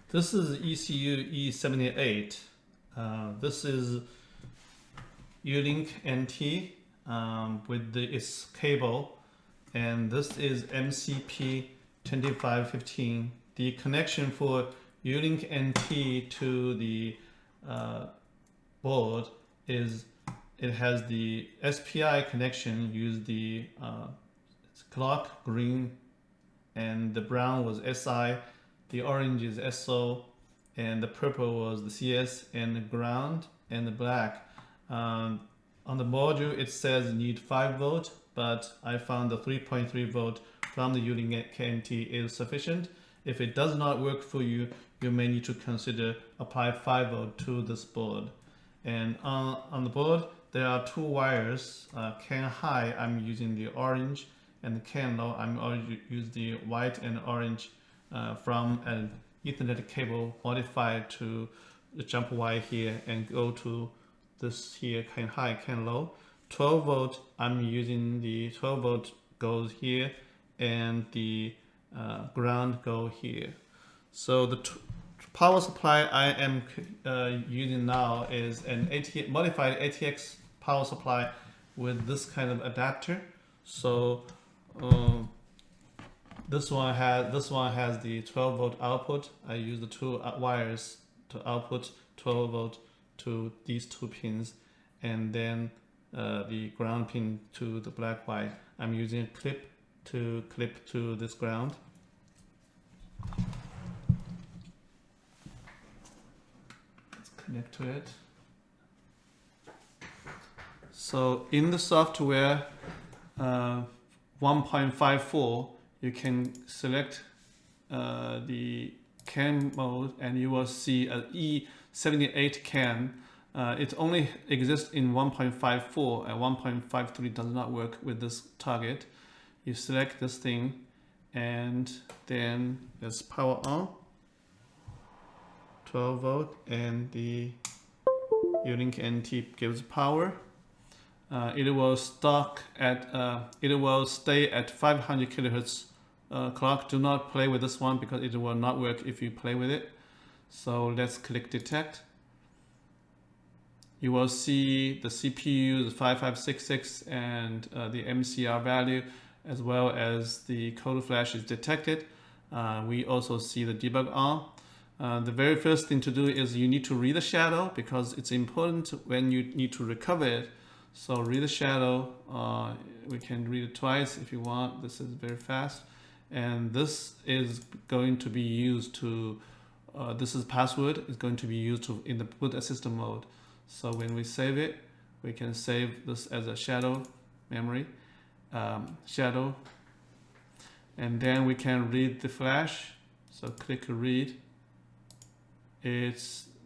This is ECU E78. This is u-Linik NT with its cable, and this is MCP2515. The connection for u-Linik NT to the board is it has the SPI connection, use the clock green, and the brown was SI, the orange is SO, and the purple was the CS, and the ground, and the black. On the module it says need 5 volt, but I found the 3.3 volt from the u-Linik NT is sufficient. If it does not work for you, you may need to consider apply 5 volt to this board. And on the board there are 2 wires. CAN high I'm using the orange, and CAN low I'm use the white and orange from an Ethernet cable modified to the jump wire here and go to this here CAN high, CAN low. 12 volt I'm using the 12 volt goes here, and the ground go here. So the power supply I am using now is an modified ATX power supply with this kind of adapter. So this one has the 12 volt output. I use the 2 wires to output 12 volt to these 2 pins, and then the ground pin to the black wire. I'm using a clip to this ground. Let's connect to it. So in the software 1.54, you can select the CAN mode, and you will see an E78 CAN. It only exists in 1.54, and 1.53 does not work with this target. You select this thing, and then there's power on, 12 volt, and the u-Linik NT gives power. It will stay at 500 kilohertz clock. Do not play with this one because it will not work if you play with it. So let's click detect. You will see the CPU, the 5566, and the MCR value, as well as the code flash is detected. We also see the debug on. The very first thing to do is you need to read the shadow, because it's important when you need to recover it. So read the shadow. We can read it twice if you want. This is very fast, and this is going to be used to this is password is going to be used to in the boot assistant mode. So when we save it, we can save this as a shadow memory, shadow, and then we can read the flash. So click read.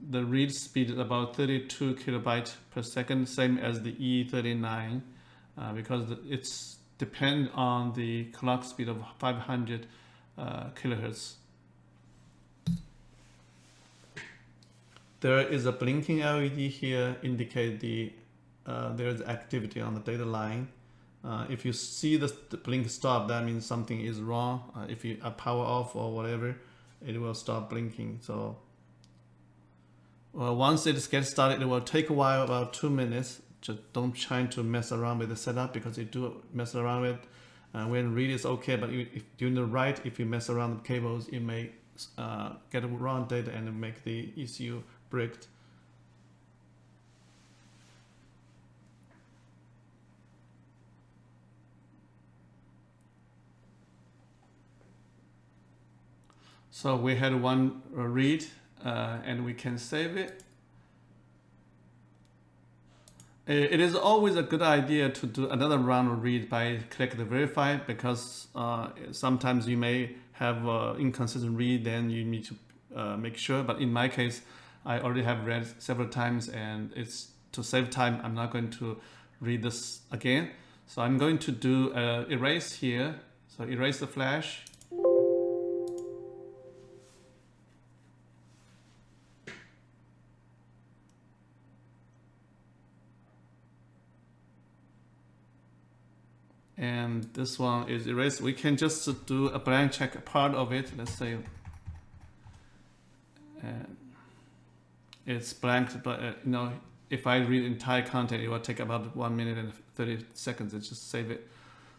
The read speed is about 32 kilobytes per second, same as the E39, because it's depend on the clock speed of 500 kilohertz. There is a blinking LED here, indicate there is activity on the data line. If you see the blink stop, that means something is wrong. If you power off or whatever, it will stop blinking. So once it gets started, it will take a while, about 2 minutes. Just don't try to mess around with the setup, because you do mess around with when read is okay, but if during the write, if you mess around the cables, it may get wrong data and make the ECU bricked. So we had one read, and we can save it. It is always a good idea to do another round of read by click the verify, because sometimes you may have inconsistent read, then you need to make sure. But in my case, I already have read several times, and it's to save time, I'm not going to read this again. So I'm going to do erase here. So erase the flash. And this one is erased. We can just do a blank check part of it, let's say, and it's blanked, but you know, if I read entire content, it will take about 1 minute and 30 seconds to just save it.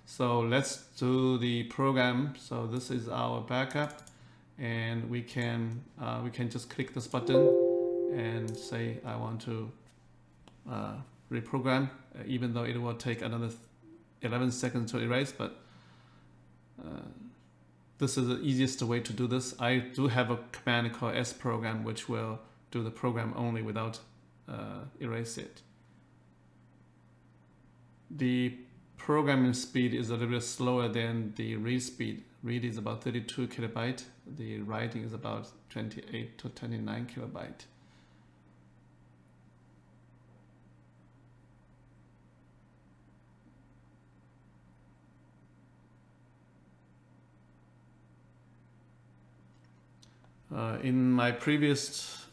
So let's do the program. So this is our backup, and we can just click this button and say I want to reprogram, even though it will take another 11 seconds to erase, but this is the easiest way to do this. I do have a command called sprogram, which will do the program only without erase it. The programming speed is a little bit slower than the read speed. Read is about 32 kilobyte. The writing is about 28 to 29 kilobyte. In my previous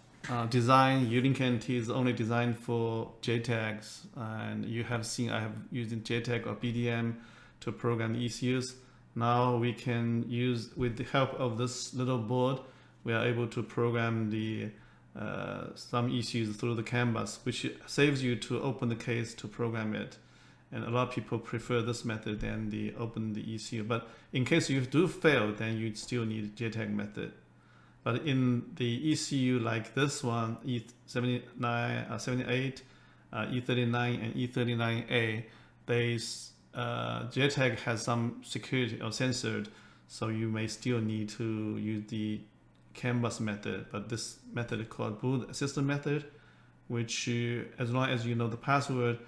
design, u-Linik NT is only designed for JTAGs, and you have seen I have used JTAG or BDM to program the ECUs. Now we can use, with the help of this little board, we are able to program the some ECUs through the canvas, which saves you to open the case to program it. And a lot of people prefer this method than the open the ECU. But in case you do fail, then you still need JTAG method. But in the ECU like this one, E78, E39, and E39A, JTAG has some security or censored, so you may still need to use the canvas method. But this method is called boot system method, which as long as you know the password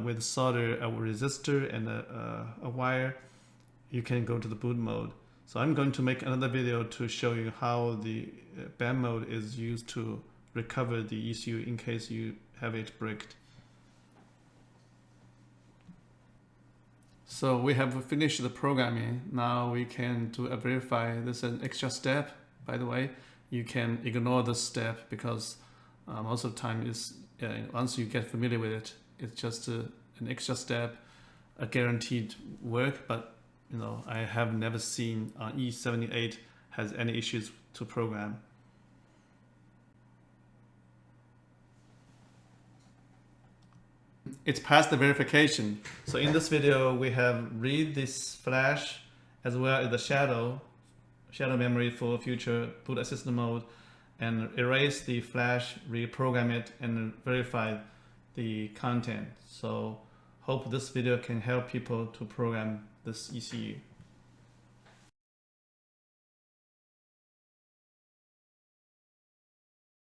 with solder a resistor and a wire, you can go to the boot mode. So I'm going to make another video to show you how the BAM mode is used to recover the ECU in case you have it bricked. So we have finished the programming. Now we can do a verify. This is an extra step, by the way. You can ignore this step because most of the time is once you get familiar with it, it's just an extra step, a guaranteed work. But you know, I have never seen E78 has any issues to program. It's past the verification. So in this video, we have read this flash as well as the shadow memory for future boot assistant mode, and erase the flash, reprogram it, and verify the content. So hope this video can help people to program this ECU.